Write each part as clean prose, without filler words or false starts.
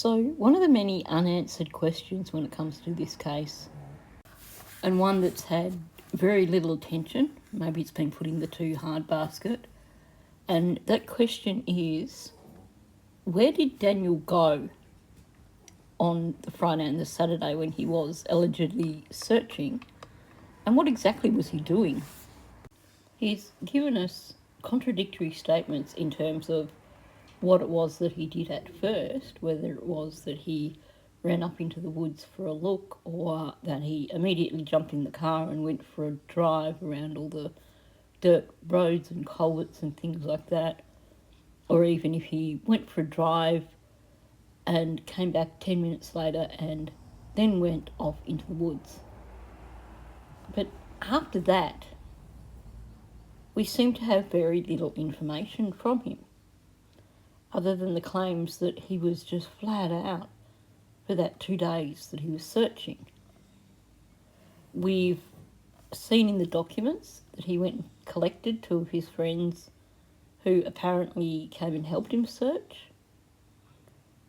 So, one of the many unanswered questions when it comes to this case, and one that's had very little attention, maybe it's been put in the too hard basket, and that question is, where did Daniel go on the Friday and the Saturday when he was allegedly searching, and what exactly was he doing? He's given us contradictory statements in terms of what it was that he did at first, whether it was that he ran up into the woods for a look or that he immediately jumped in the car and went for a drive around all the dirt roads and culverts and things like that, or even if he went for a drive and came back 10 minutes later and then went off into the woods. But after that, we seem to have very little information from him, other than the claims that he was just flat out for that 2 days that he was searching. We've seen in the documents that he went and collected 2 of his friends who apparently came and helped him search.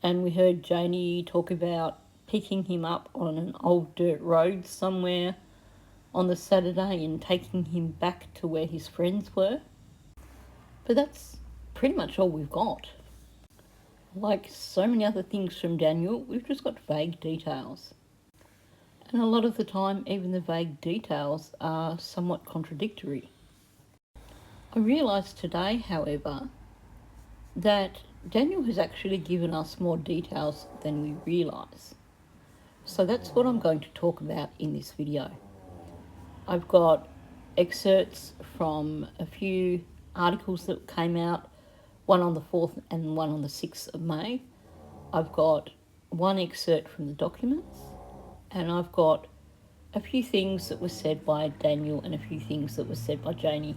And we heard Janie talk about picking him up on an old dirt road somewhere on the Saturday and taking him back to where his friends were. But that's pretty much all we've got. Like so many other things from Daniel, we've just got vague details. And a lot of the time, even the vague details are somewhat contradictory. I realised today, however, that Daniel has actually given us more details than we realise. So that's what I'm going to talk about in this video. I've got excerpts from a few articles that came out, one on the 4th and one on the 6th of May. I've got one excerpt from the documents, and I've got a few things that were said by Daniel and a few things that were said by Janie.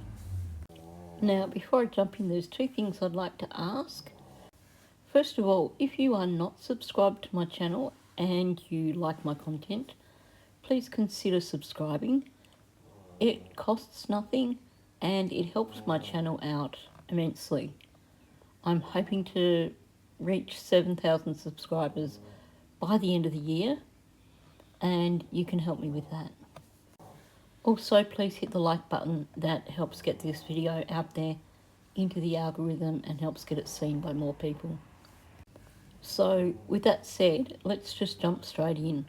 Now, before I jump in, there's 2 things I'd like to ask. First of all, if you are not subscribed to my channel and you like my content, please consider subscribing. It costs nothing and it helps my channel out immensely. I'm hoping to reach 7,000 subscribers by the end of the year, and you can help me with that. Also, please hit the like button. That helps get this video out there into the algorithm and helps get it seen by more people. So with that said, let's just jump straight in.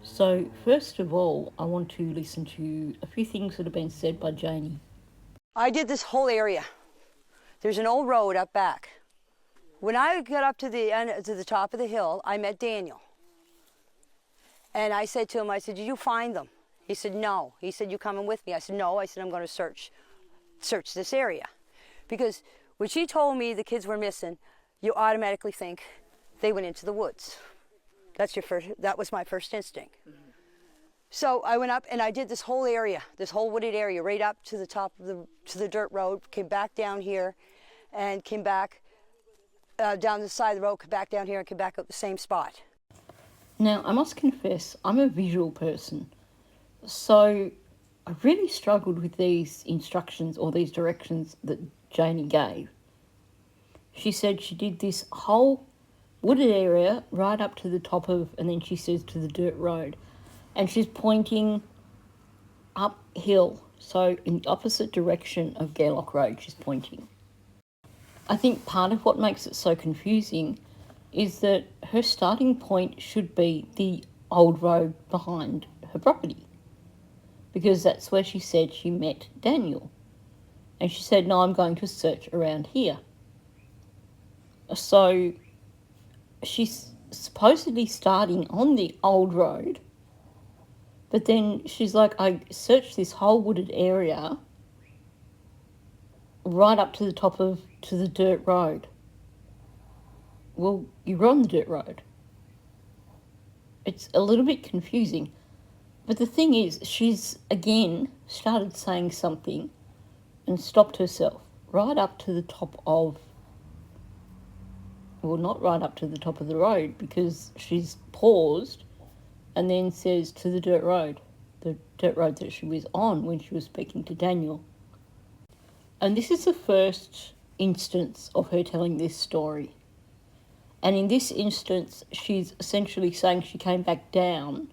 So first of all, I want to listen to a few things that have been said by Janie. I did this whole area. There's an old road up back. When I got up to the end, to the top of the hill, I met Daniel. And I said to him, I said, did you find them? He said, no. He said, you coming with me? I said, no. I said, I'm going to search this area. Because when she told me the kids were missing, you automatically think they went into the woods. That was my first instinct. Mm-hmm. So I went up and I did this whole area, this whole wooded area, right up to the top of the dirt road, came back down here and came back down the side of the road, came back down here and came back up the same spot. Now, I must confess, I'm a visual person. So I really struggled with these instructions or these directions that Janie gave. She said she did this whole wooded area right up to the top of, and then she says to the dirt road. And she's pointing uphill, so in the opposite direction of Gairloch Road she's pointing. I think part of what makes it so confusing is that her starting point should be the old road behind her property, because that's where she said she met Daniel. And she said, no, I'm going to search around here. So she's supposedly starting on the old road, but then she's like, I searched this whole wooded area right up to the dirt road. Well, you're on the dirt road. It's a little bit confusing. But the thing is, she's again started saying something and stopped herself right up to the top of, well, not right up to the top of the road, because she's paused and then says to the dirt road that she was on when she was speaking to Daniel. And this is the first instance of her telling this story. And in this instance, she's essentially saying she came back down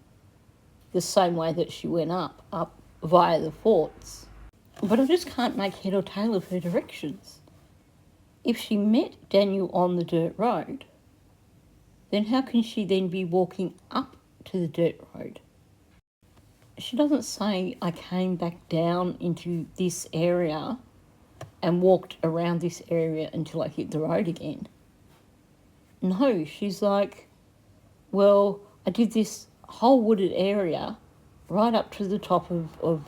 the same way that she went up via the forts. But I just can't make head or tail of her directions. If she met Daniel on the dirt road, then how can she then be walking up to the dirt road? She doesn't say, I came back down into this area and walked around this area until I hit the road again. No, she's like, well, I did this whole wooded area right up to the top of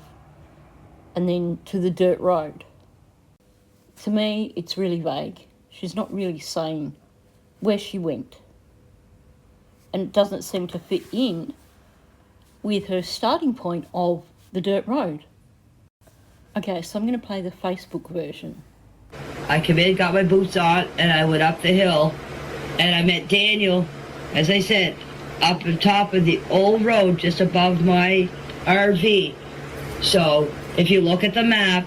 and then to the dirt road. To me, it's really vague. She's not really saying where she went. And it doesn't seem to fit in with her starting point of the dirt road. Okay, so I'm going to play the Facebook version. I came in, got my boots on, and I went up the hill, and I met Daniel, as I said, up on top of the old road just above my RV. So if you look at the map,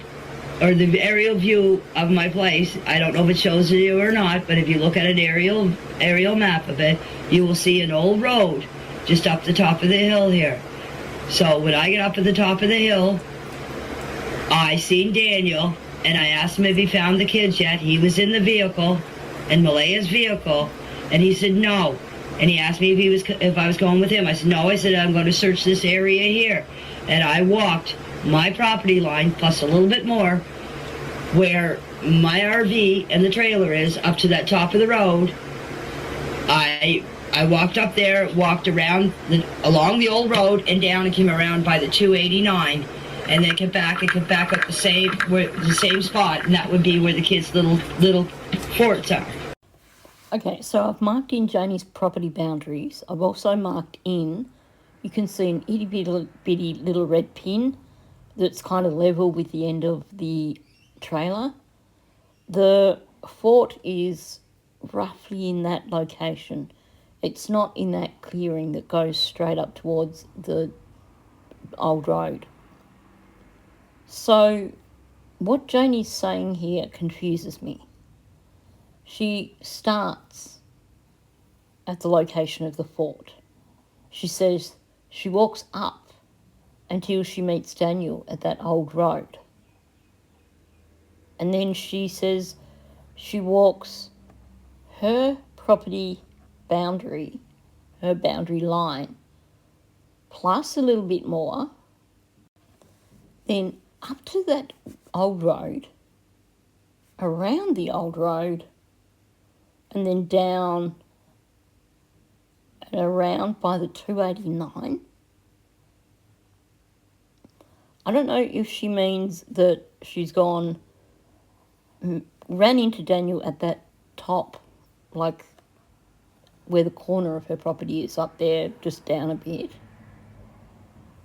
or the aerial view of my place, I don't know if it shows you or not, but if you look at an aerial map of it, you will see an old road just up the top of the hill here. So when I get up at the top of the hill, I seen Daniel, and I asked him if he found the kids yet. He was in the vehicle, in Malaya's vehicle, and he said no. And he asked me if I was going with him. I said no. I said I'm going to search this area here, and I walked my property line plus a little bit more, where my RV and the trailer is, up to that top of the road. I walked up there, walked around along the old road and down, and came around by the 289, and then came back up the same spot, and that would be where the kids' little forts are. Okay, so I've marked in Janie's property boundaries. I've also marked in, you can see an itty bitty little red pin that's kind of level with the end of the trailer. The fort is roughly in that location. It's not in that clearing that goes straight up towards the old road. So what Janie's saying here confuses me. She starts at the location of the fort. She says she walks up until she meets Daniel at that old road. And then she says she walks her property boundary, her boundary line, plus a little bit more, then up to that old road, around the old road, and then down and around by the 289. I don't know if she means that she's ran into Daniel at that top, like where the corner of her property is, up there, just down a bit.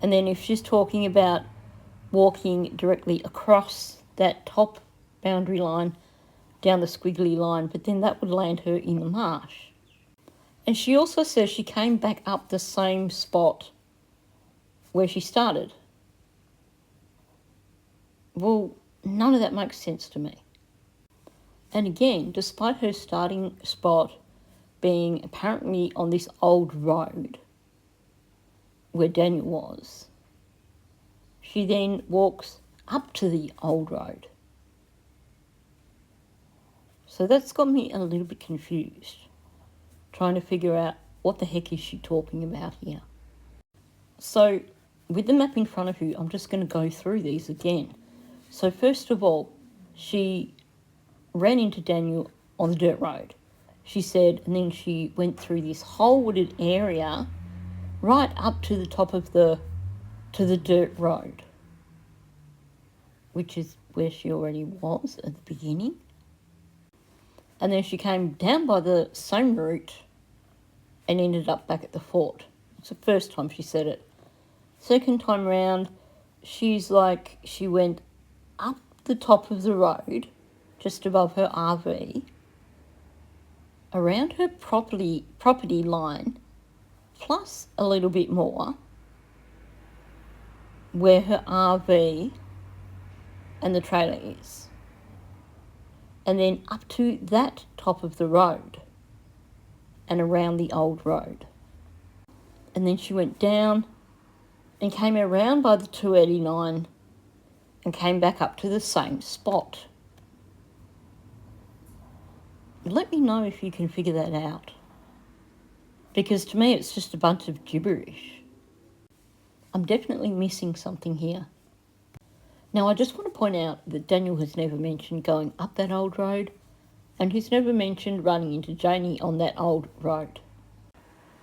And then if she's talking about walking directly across that top boundary line, down the squiggly line, but then that would land her in the marsh. And she also says she came back up the same spot where she started. Well, none of that makes sense to me. And again, despite her starting spot being apparently on this old road where Daniel was, she then walks up to the old road. So that's got me a little bit confused, trying to figure out what the heck is she talking about here. So with the map in front of you, I'm just going to go through these again. So first of all, she ran into Daniel on the dirt road, she said, and then she went through this whole wooded area right up to the top of the dirt road, which is where she already was at the beginning. And then she came down by the same route and ended up back at the fort. It's the first time she said it. Second time round, she's like, she went up the top of the road, just above her RV, around her property line, plus a little bit more, where her RV and the trailer is. And then up to that top of the road. and around the old road. And then she went down and came around by the 289 and came back up to the same spot. Let me know if you can figure that out, because to me it's just a bunch of gibberish. I'm definitely missing something here. Now, I just want to point out that Daniel has never mentioned going up that old road, and he's never mentioned running into Janie on that old road.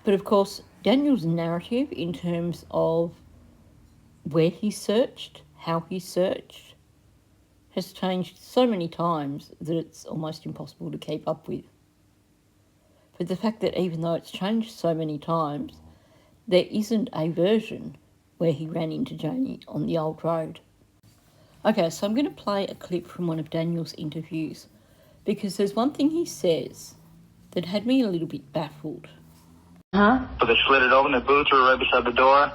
But of course, Daniel's narrative in terms of where he searched, how he searched, has changed so many times that it's almost impossible to keep up with. But the fact that even though it's changed so many times, there isn't a version where he ran into Janie on the old road. Okay, so I'm going to play a clip from one of Daniel's interviews, because there's one thing he says that had me a little bit baffled. So they slid it open, the boots were right beside the door,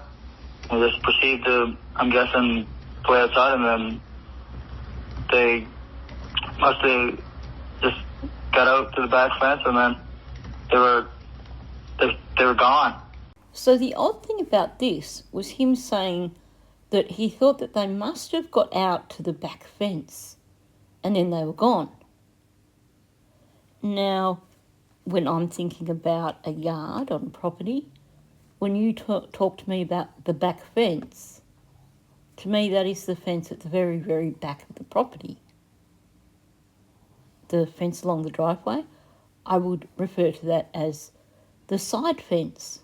and just proceeded to, I'm guessing, play outside, and then they must have just got out to the back fence, and then they were gone. So the odd thing about this was him saying that he thought that they must have got out to the back fence and then they were gone. Now, when I'm thinking about a yard on property, when you talk to me about the back fence, to me that is the fence at the very, very back of the property. The fence along the driveway, I would refer to that as the side fence.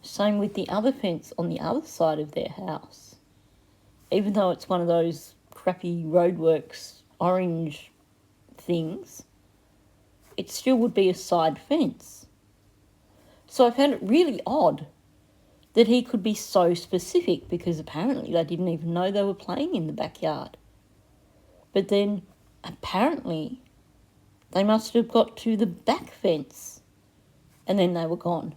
Same with the other fence on the other side of their house. Even though it's one of those crappy roadworks orange things, it still would be a side fence. So I found it really odd that he could be so specific, because apparently they didn't even know they were playing in the backyard. But then apparently they must have got to the back fence and then they were gone.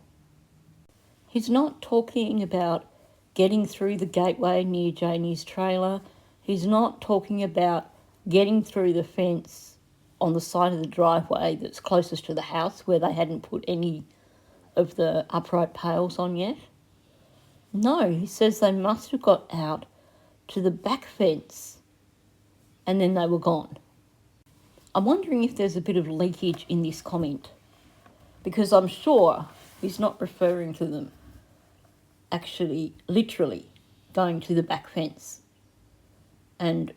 He's not talking about getting through the gateway near Janie's trailer. He's not talking about getting through the fence on the side of the driveway that's closest to the house where they hadn't put any of the upright pails on yet. No, he says they must have got out to the back fence and then they were gone. I'm wondering if there's a bit of leakage in this comment, because I'm sure he's not referring to them actually literally going to the back fence and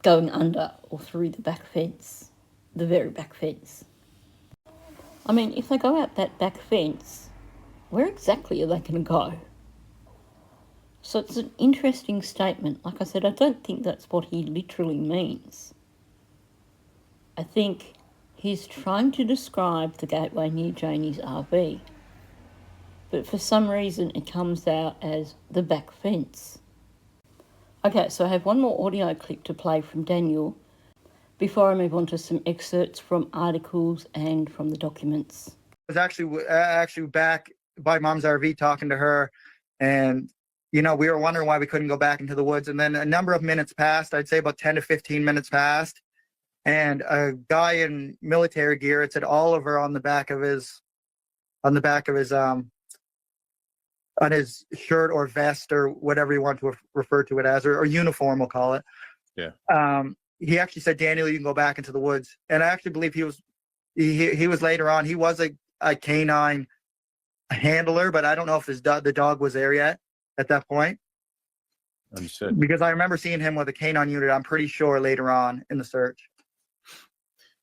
going under or through the back fence, the very back fence. I mean, if they go out that back fence, where exactly are they going to go? So it's an interesting statement. Like I said, I don't think that's what he literally means. I think he's trying to describe the gateway near Janie's RV, but for some reason it comes out as the back fence. Okay, so I have one more audio clip to play from Daniel before I move on to some excerpts from articles and from the documents. I was actually back by Mom's RV talking to her, and we were wondering why we couldn't go back into the woods. And then a number of minutes passed. I'd say about 10 to 15 minutes passed, and a guy in military gear, it said Oliver on the back of his on his shirt or vest or whatever you want to refer to it as, or uniform, we'll call it. Yeah. He actually said, "Daniel, you can go back into the woods." And I actually believe he was later on. He was a canine handler, but I don't know if the dog was there yet at that point. Understood. Because I remember seeing him with a canine unit, I'm pretty sure, later on in the search.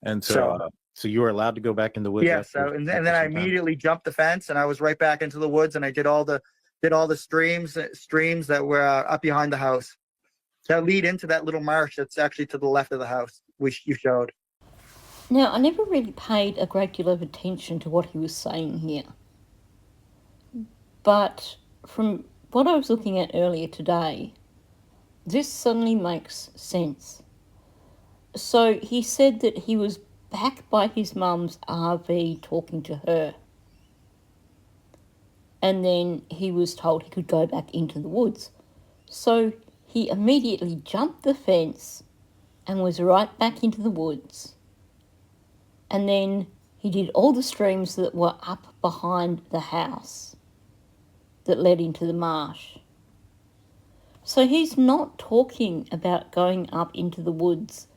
And so you were allowed to go back in the woods? Yeah. And then I immediately jumped the fence and I was right back into the woods, and I did all the streams that were up behind the house that lead into that little marsh that's actually to the left of the house, which you showed. Now, I never really paid a great deal of attention to what he was saying here, but from what I was looking at earlier today, this suddenly makes sense. So he said that he was back by his mum's RV talking to her, and then he was told he could go back into the woods. So he immediately jumped the fence and was right back into the woods. And then He did all the streams that were up behind the house that led into the marsh. So he's not talking about going up into the woods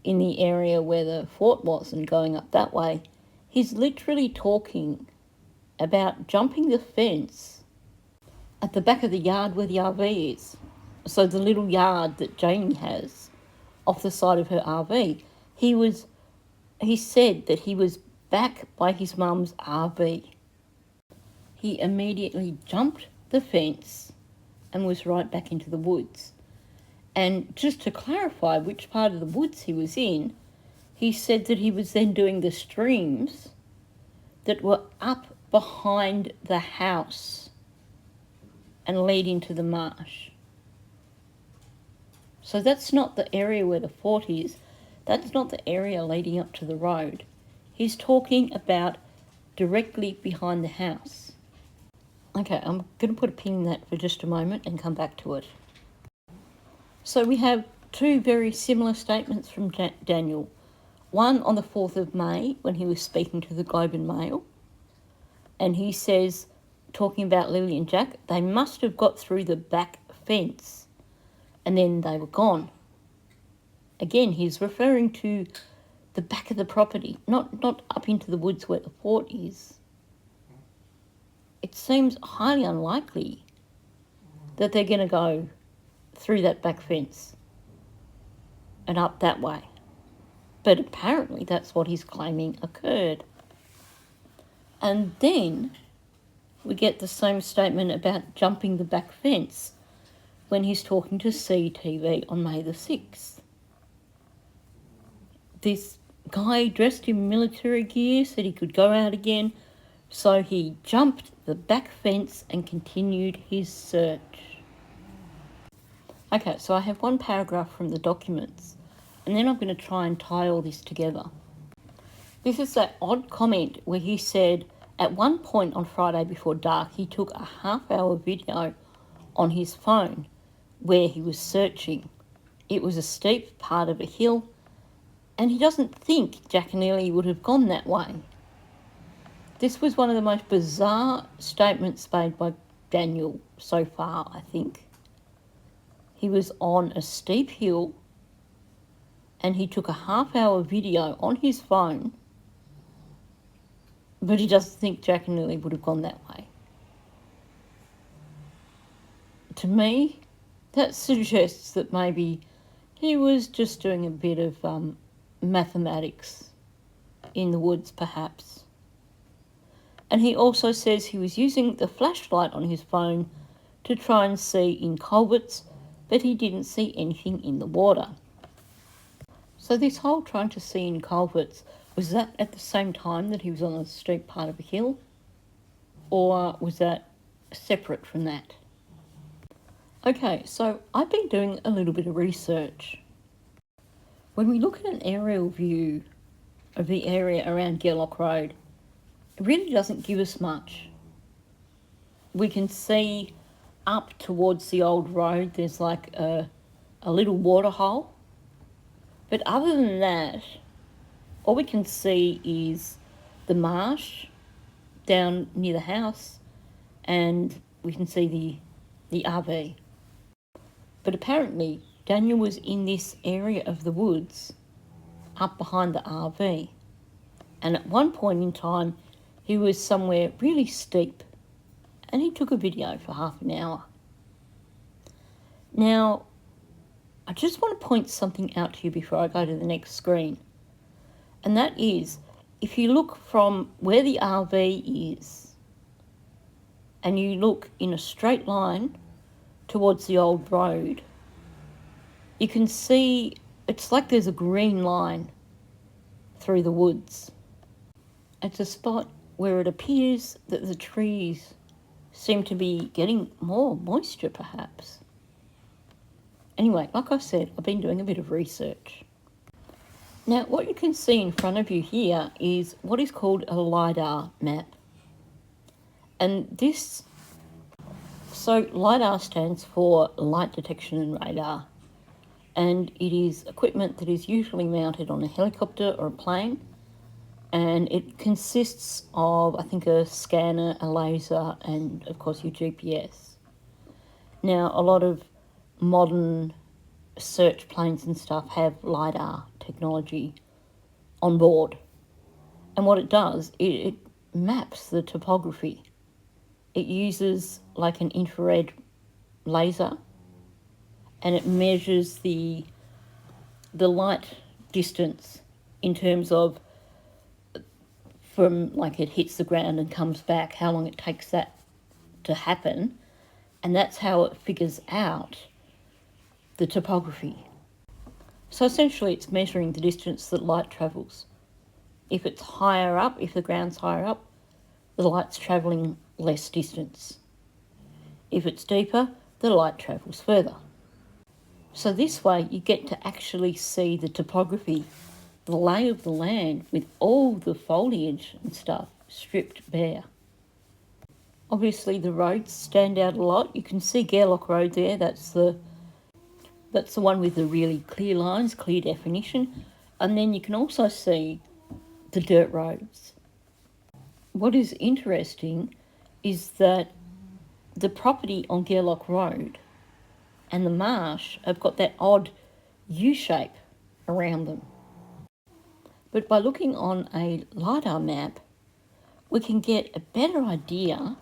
in the area where the fort was and going up that way. He's literally talking about jumping the fence at the back of the yard where the RV is. So the little yard that Janie has off the side of her RV. He said that he was back by his mum's RV. He immediately jumped the fence and was right back into the woods. And just to clarify which part of the woods he was in, he said that he was then doing the streams that were up behind the house and lead into the marsh. So that's not the area where the fort is. That's not the area leading up to the road. He's talking about directly behind the house. Okay, I'm going to put a pin in that for just a moment and come back to it. So we have two very similar statements from Daniel. One on the 4th of May when he was speaking to the Globe and Mail. And he says, talking about Lily and Jack, they must have got through the back fence and then they were gone. Again, he's referring to the back of the property, not up into the woods where the fort is. It seems highly unlikely that they're going to go through that back fence and up that way. But apparently that's what he's claiming occurred. And then we get the same statement about jumping the back fence when he's talking to CTV on May the 6th. This guy dressed in military gear said he could go out again, so he jumped the back fence and continued his search. Okay, so I have one paragraph from the documents, and then I'm going to try and tie all this together. This is that odd comment where he said at one point on Friday before dark he took a half-hour video on his phone where he was searching. It was a steep part of a hill, and he doesn't think Jack and Lily would have gone that way. This was one of the most bizarre statements made by Daniel so far, I think. He was on a steep hill and he took a half-hour video on his phone, but he doesn't think Jack and Lily would have gone that way. To me, that suggests that maybe he was just doing a bit of mathematics in the woods, perhaps. And he also says he was using the flashlight on his phone to try and see in culverts, but he didn't see anything in the water. So this whole trying to see in culverts, was that at the same time that he was on a steep part of a hill? Or was that separate from that? Okay, so I've been doing a little bit of research. When we look at an aerial view of the area around Gerlock Road, it really doesn't give us much. We can see up towards the old road, there's like a little water hole. But other than that, all we can see is the marsh down near the house, and we can see the RV. But apparently Daniel was in this area of the woods up behind the RV. And at one point in time, he was somewhere really steep, and he took a video for half an hour. Now, I just want to point something out to you before I go to the next screen. And that is, if you look from where the RV is, and you look in a straight line towards the old road, you can see it's like there's a green line through the woods. It's a spot where it appears that the trees seem to be getting more moisture, perhaps. Anyway, like I said, I've been doing a bit of research. Now, what you can see in front of you here is what is called a LiDAR map. And this, so LiDAR stands for Light Detection and Radar. And it is equipment that is usually mounted on a helicopter or a plane. And it consists of, I think, a scanner, a laser, and of course your GPS. Now, a lot of modern search planes and stuff have LiDAR technology on board. And what it does, it maps the topography. It uses like an infrared laser, and it measures the light distance in terms of from like it hits the ground and comes back, how long it takes that to happen, and that's how it figures out the topography. So essentially it's measuring the distance that light travels. If it's higher up, if the ground's higher up, the light's travelling less distance. If it's deeper, the light travels further. So this way you get to actually see the topography, the lay of the land with all the foliage and stuff stripped bare. Obviously the roads stand out a lot. You can see Gairloch Road there, that's the one with the really clear lines, clear definition. And then you can also see the dirt roads. What is interesting is that the property on Gairloch Road and the marsh have got that odd U shape around them. But by looking on a LiDAR map, we can get a better idea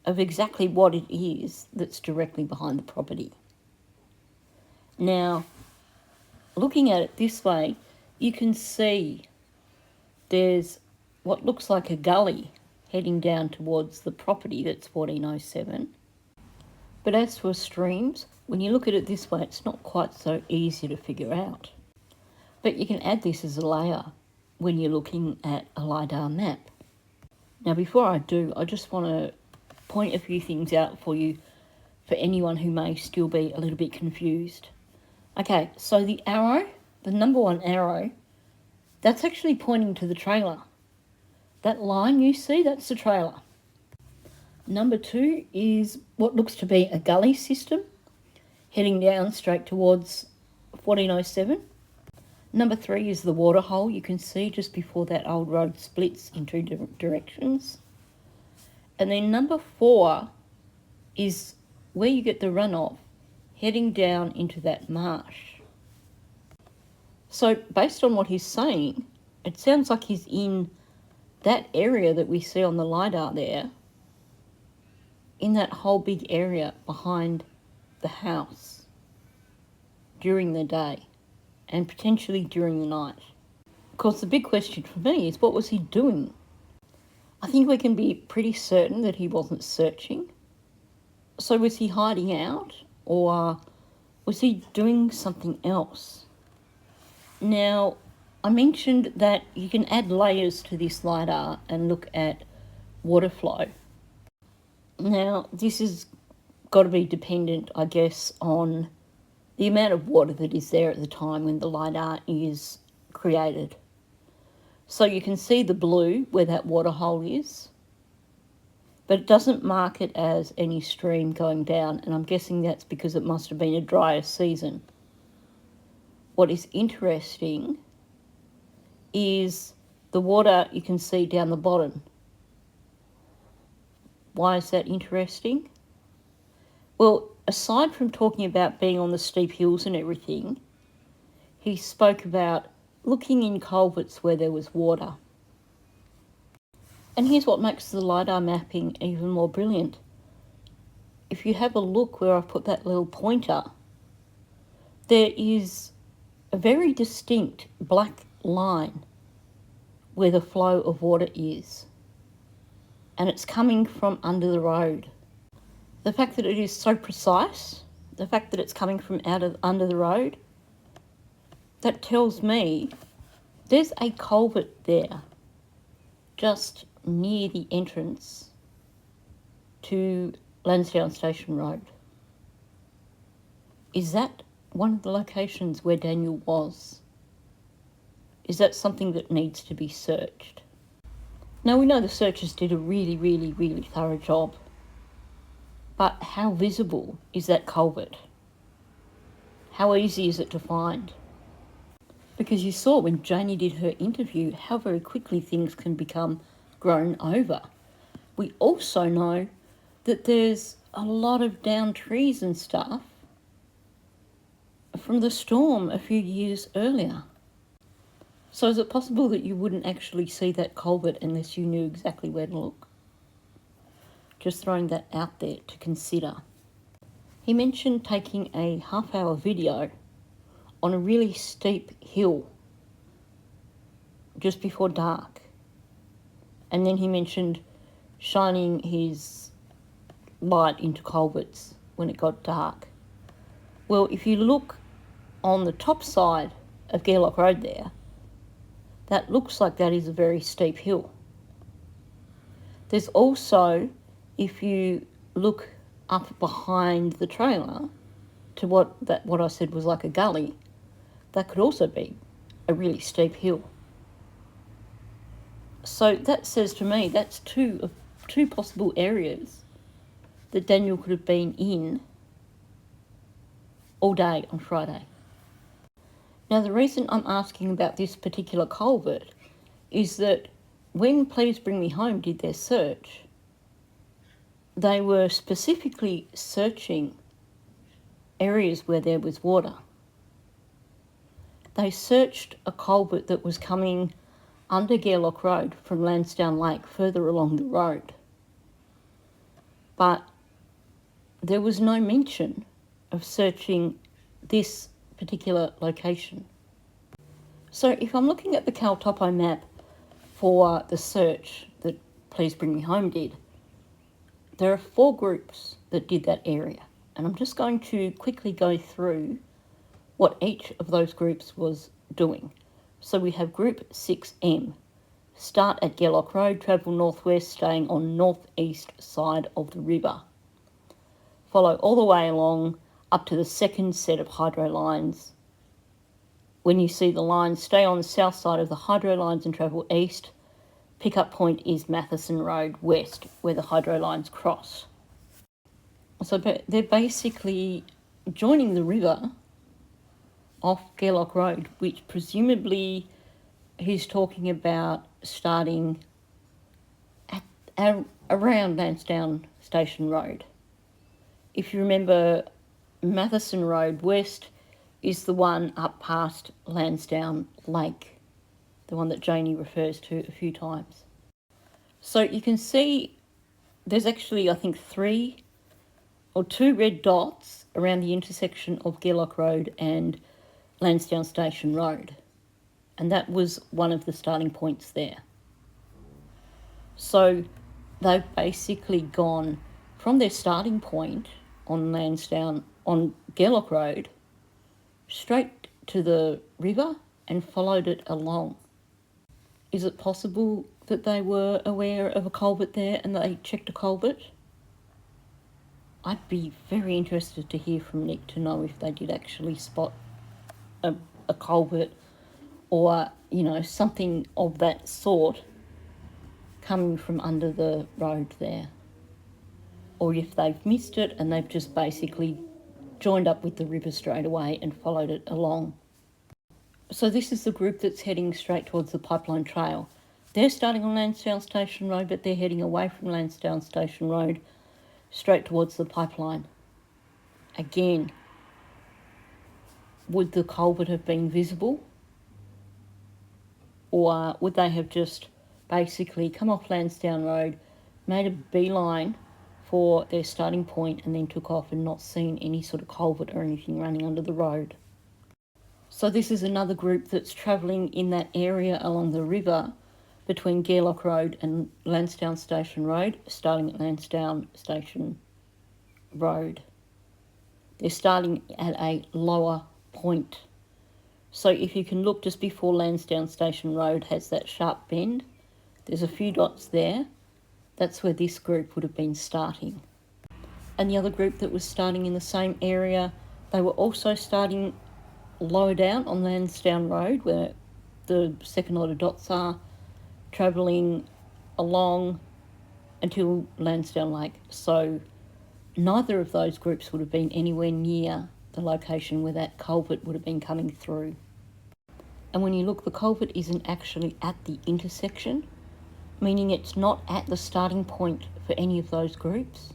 of exactly what it is that's directly behind the property. Now, looking at it this way, you can see there's what looks like a gully heading down towards the property that's 1407. But as for streams, when you look at it this way, it's not quite so easy to figure out. But you can add this as a layer when you're looking at a LiDAR map. Now, before I do, I just want to point a few things out for you, for anyone who may still be a little bit confused. Okay, so the arrow, the number 1 arrow, that's actually pointing to the trailer. That line you see, that's the trailer. Number 2 is what looks to be a gully system heading down straight towards 1407. Number 3 is the water hole you can see just before that old road splits in 2 different directions. And then number 4 is where you get the runoff heading down into that marsh. So based on what he's saying, it sounds like he's in that area that we see on the LiDAR there, in that whole big area behind the house during the day and potentially during the night. Of course, the big question for me is, what was he doing? I think we can be pretty certain that he wasn't searching. So was he hiding out, or was he doing something else? Now, I mentioned that you can add layers to this LiDAR and look at water flow. Now, this has got to be dependent, I guess, on the amount of water that is there at the time when the LiDAR is created. So you can see the blue where that water hole is, but it doesn't mark it as any stream going down, and I'm guessing that's because it must have been a drier season. What is interesting is the water you can see down the bottom. Why is that interesting? Well, aside from talking about being on the steep hills and everything, he spoke about looking in culverts where there was water. And here's what makes the LiDAR mapping even more brilliant. If you have a look where I've put that little pointer, there is a very distinct black line where the flow of water is. And it's coming from under the road. The fact that it is so precise, the fact that it's coming from under the road, that tells me there's a culvert there just near the entrance to Lansdowne Station Road. Is that one of the locations where Daniel was? Is that something that needs to be searched? Now, we know the searchers did a really, really, really thorough job, but how visible is that culvert? How easy is it to find? Because you saw when Janie did her interview how very quickly things can become grown over. We also know that there's a lot of downed trees and stuff from the storm a few years earlier. So is it possible that you wouldn't actually see that culvert unless you knew exactly where to look? Just throwing that out there to consider. He mentioned taking a half-hour video on a really steep hill just before dark. And then he mentioned shining his light into culverts when it got dark. Well, if you look on the top side of Gairloch Road there, that looks like that is a very steep hill. There's also, if you look up behind the trailer to what I said was like a gully, that could also be a really steep hill. So that says to me that's two possible areas that Daniel could have been in all day on Friday. Now, the reason I'm asking about this particular culvert is that when Please Bring Me Home did their search, they were specifically searching areas where there was water. They searched a culvert that was coming under Gairloch Road from Lansdowne Lake, further along the road. But there was no mention of searching this particular location. So if I'm looking at the CalTopo map for the search that Please Bring Me Home did, there are 4 groups that did that area. And I'm just going to quickly go through what each of those groups was doing. So we have Group 6M. Start at Gairloch Road, travel northwest, staying on northeast side of the river. Follow all the way along up to the second set of hydro lines. When you see the lines, stay on the south side of the hydro lines and travel east. Pickup point is Matheson Road west, where the hydro lines cross. So they're basically joining the river off Gairloch Road, which presumably he's talking about starting at around Lansdowne Station Road. If you remember, Matheson Road West is the one up past Lansdowne Lake, the one that Janie refers to a few times. So you can see there's actually, I think, 3 or 2 red dots around the intersection of Gairloch Road and Lansdowne Station Road. And that was one of the starting points there. So they've basically gone from their starting point on Gairloch Road straight to the river and followed it along. Is it possible that they were aware of a culvert there and they checked a culvert? I'd be very interested to hear from Nick to know if they did actually spot a culvert or, something of that sort coming from under the road there. Or if they've missed it and they've just basically joined up with the river straight away and followed it along. So this is the group that's heading straight towards the Pipeline Trail. They're starting on Lansdowne Station Road, but they're heading away from Lansdowne Station Road straight towards the pipeline. Again, would the culvert have been visible? Or would they have just basically come off Lansdowne Road, made a beeline for their starting point and then took off and not seen any sort of culvert or anything running under the road? So this is another group that's travelling in that area along the river between Gairloch Road and Lansdowne Station Road, starting at Lansdowne Station Road. They're starting at a lower point. So if you can look just before Lansdowne Station Road has that sharp bend, there's a few dots there. That's where this group would have been starting. And the other group that was starting in the same area, they were also starting lower down on Lansdowne Road, where the second lot of dots are, travelling along until Lansdowne Lake. So neither of those groups would have been anywhere near the location where that culvert would have been coming through. And when you look, the culvert isn't actually at the intersection, meaning it's not at the starting point for any of those groups.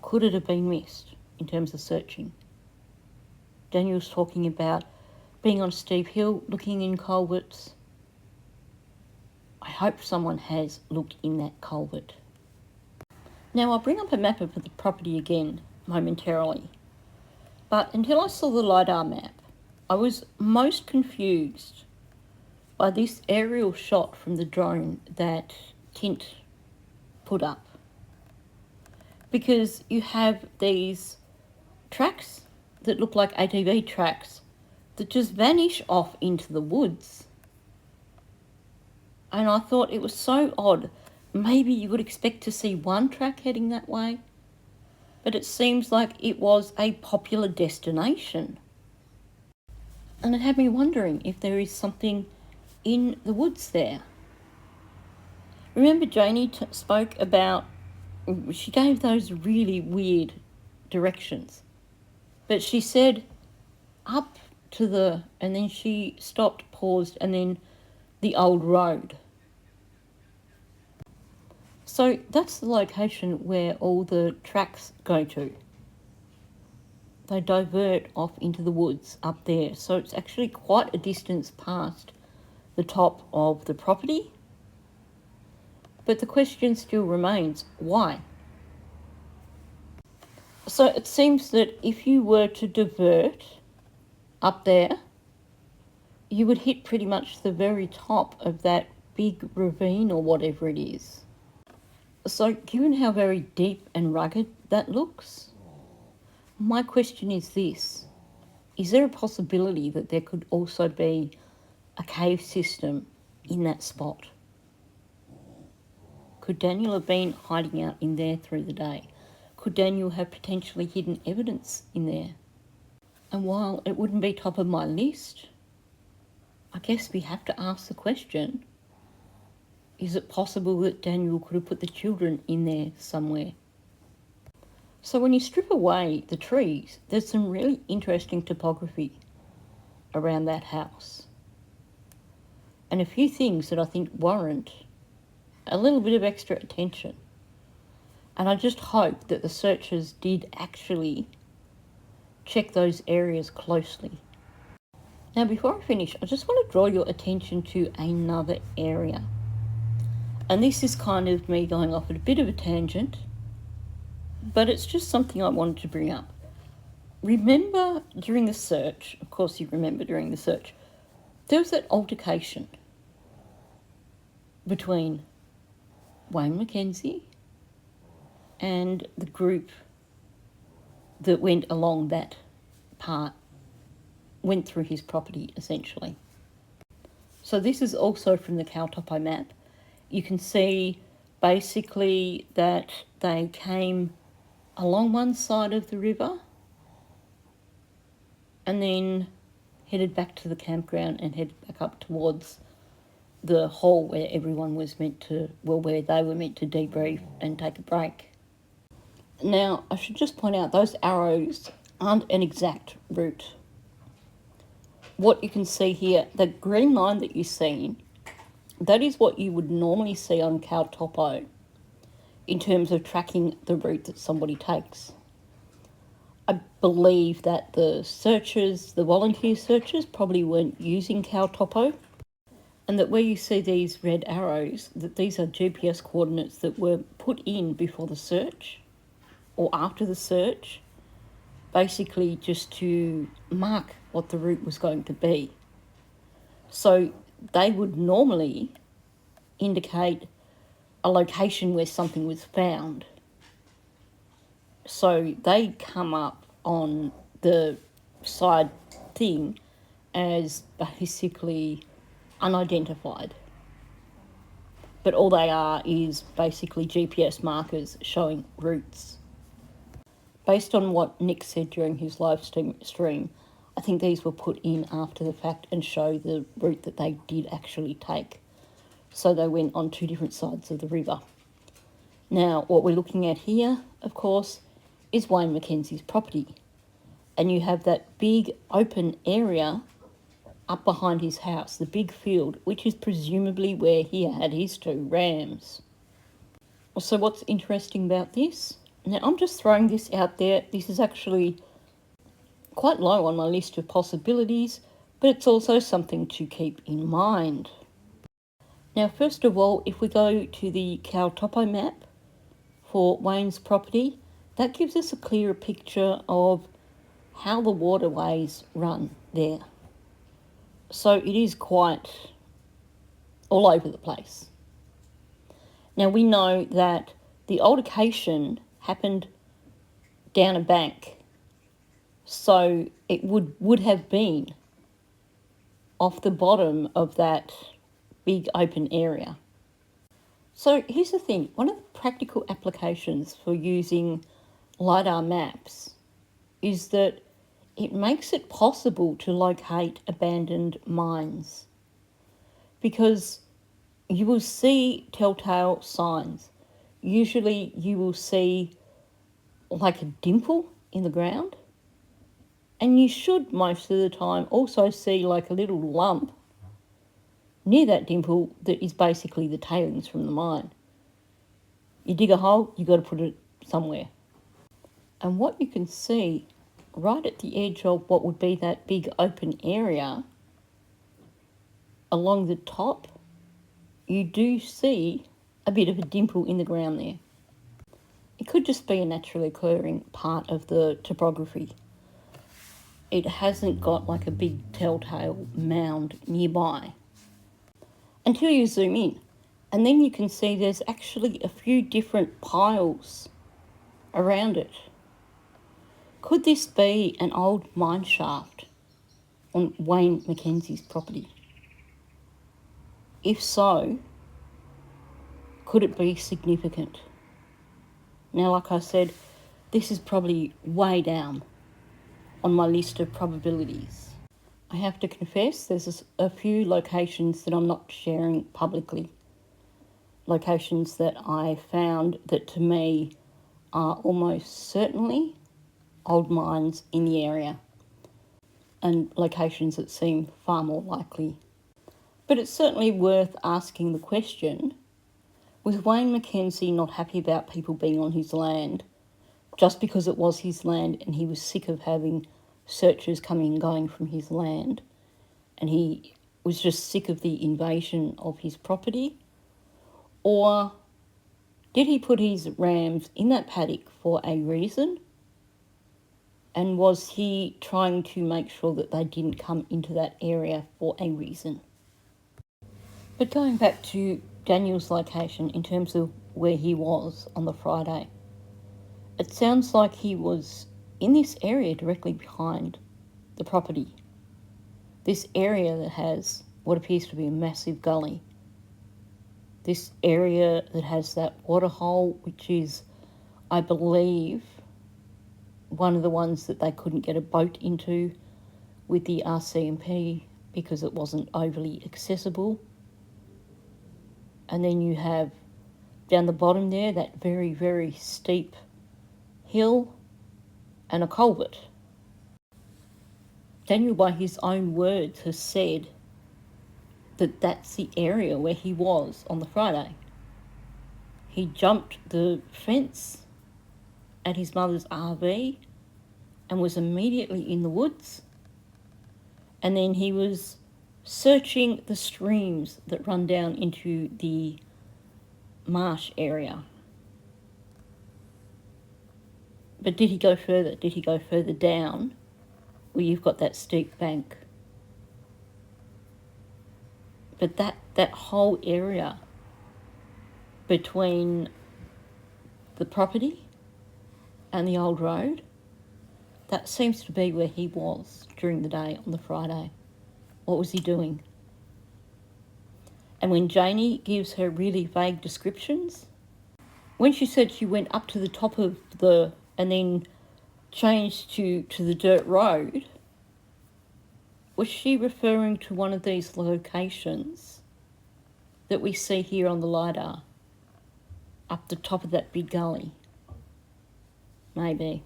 Could it have been missed in terms of searching? Daniel's talking about being on a steep hill, looking in culverts. I hope someone has looked in that culvert. Now I'll bring up a map of the property again momentarily, but until I saw the LiDAR map, I was most confused by this aerial shot from the drone that Tint put up. Because you have these tracks that look like ATV tracks that just vanish off into the woods. And I thought it was so odd. Maybe you would expect to see one track heading that way, but it seems like it was a popular destination. And it had me wondering if there is something in the woods there. Remember Janie spoke about, she gave those really weird directions, but she said up to the, and then she stopped, paused, and then the old road. So that's the location where all the tracks go to. They divert off into the woods up there. So it's actually quite a distance past the top of the property. But the question still remains, why? So it seems that if you were to divert up there, you would hit pretty much the very top of that big ravine or whatever it is. So given how very deep and rugged that looks, my question is this: is there a possibility that there could also be a cave system in that spot? Could Daniel have been hiding out in there through the day? Could Daniel have potentially hidden evidence in there? And while it wouldn't be top of my list, I guess we have to ask the question, is it possible that Daniel could have put the children in there somewhere? So when you strip away the trees, there's some really interesting topography around that house. And a few things that I think warrant a little bit of extra attention. And I just hope that the searchers did actually check those areas closely. Now before I finish, I just want to draw your attention to another area. And this is kind of me going off at a bit of a tangent, but it's just something I wanted to bring up. Remember during the search, of course you remember during the search, there was that altercation between Wayne Mackenzie and the group that went along that part, went through his property essentially. So this is also from the Caltopo map. You can see basically that they came along one side of the river and then headed back to the campground and headed back up towards the hall where everyone was meant to, well, where they were meant to debrief and take a break. Now, I should just point out, those arrows aren't an exact route. What you can see here, the green line that you've seen, that is what you would normally see on Caltopo in terms of tracking the route that somebody takes. I believe that the searchers, the volunteer searchers, probably weren't using Caltopo, and that where you see these red arrows, that these are GPS coordinates that were put in before the search or after the search, basically just to mark what the route was going to be. So they would normally indicate a location where something was found. So they come up on the side thing as basically unidentified. But all they are is basically GPS markers showing routes. Based on what Nick said during his live stream, I think these were put in after the fact and show the route that they did actually take. So they went on two different sides of the river. Now, what we're looking at here, of course, is Wayne Mackenzie's property. And you have that big open area up behind his house, the big field, which is presumably where he had his 2 rams. So what's interesting about this? Now, I'm just throwing this out there. This is actually quite low on my list of possibilities, but it's also something to keep in mind. Now, first of all, if we go to the cow topo map for Wayne's property, that gives us a clearer picture of how the waterways run there. So it is quite all over the place. Now, we know that the altercation happened down a bank, so it would have been off the bottom of that big open area. So here's the thing, one of the practical applications for using LiDAR maps is that it makes it possible to locate abandoned mines, because you will see telltale signs. Usually you will see like a dimple in the ground, and you should most of the time also see like a little lump near that dimple that is basically the tailings from the mine. You dig a hole, you've got to put it somewhere. And what you can see right at the edge of what would be that big open area, along the top, you do see a bit of a dimple in the ground there. It could just be a naturally occurring part of the topography. It hasn't got like a big telltale mound nearby. Until you zoom in, and then you can see there's actually a few different piles around it. Could this be an old mine shaft on Wayne Mackenzie's property? If so, could it be significant? Now, like I said, this is probably way down on my list of probabilities. I have to confess there's a few locations that I'm not sharing publicly. Locations that I found that to me are almost certainly old mines in the area, and locations that seem far more likely. But it's certainly worth asking the question, was Wayne Mackenzie not happy about people being on his land just because it was his land and he was sick of having searchers coming and going from his land, and he was just sick of the invasion of his property? Or did he put his rams in that paddock for a reason? And was he trying to make sure that they didn't come into that area for a reason? But going back to Daniel's location in terms of where he was on the Friday, it sounds like he was in this area directly behind the property. This area that has what appears to be a massive gully. This area that has that water hole, which is, I believe, one of the ones that they couldn't get a boat into with the RCMP because it wasn't overly accessible. And then you have down the bottom there that very, very steep hill and a culvert. Daniel, by his own words, has said that that's the area where he was on the Friday. He jumped the fence at his mother's RV and was immediately in the woods. And then he was searching the streams that run down into the marsh area. But did he go further? Did he go further down where you've got that steep bank? But that whole area between the property and the old road, that seems to be where he was during the day on the Friday. What was he doing? And when Janie gives her really vague descriptions, when she said she went up to the top of and then changed to the dirt road, was she referring to one of these locations that we see here on the LiDAR, up the top of that big gully? Maybe.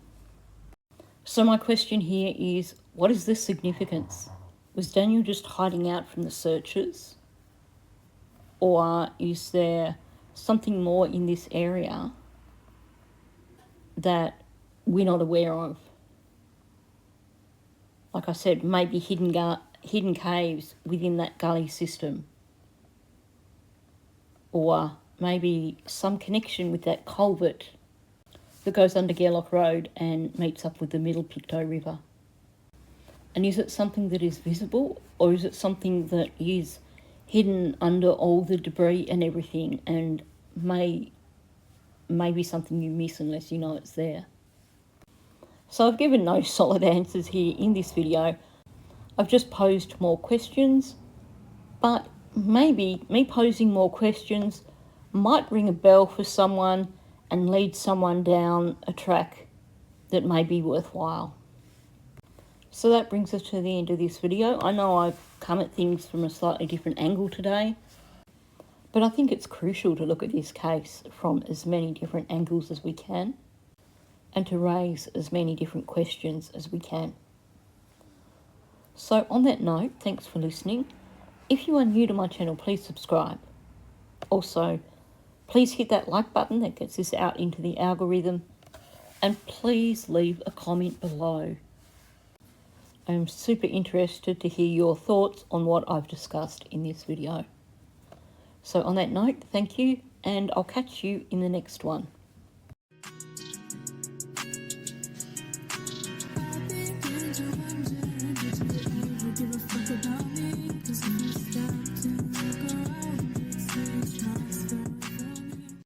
So my question here is, what is the significance Was Daniel just hiding out from the searchers? Or is there something more in this area that we're not aware of? Like I said, maybe hidden caves within that gully system. Or maybe some connection with that culvert that goes under Gairloch Road and meets up with the Middle Pictou River. And is it something that is visible, or is it something that is hidden under all the debris and everything, and may be something you miss unless you know it's there? So I've given no solid answers here in this video. I've just posed more questions, but maybe me posing more questions might ring a bell for someone and lead someone down a track that may be worthwhile. So that brings us to the end of this video. I know I've come at things from a slightly different angle today, but I think it's crucial to look at this case from as many different angles as we can and to raise as many different questions as we can. So on that note, thanks for listening. If you are new to my channel, please subscribe. Also, please hit that like button that gets this out into the algorithm, and please leave a comment below. I'm super interested to hear your thoughts on what I've discussed in this video. So on that note, thank you, and I'll catch you in the next one.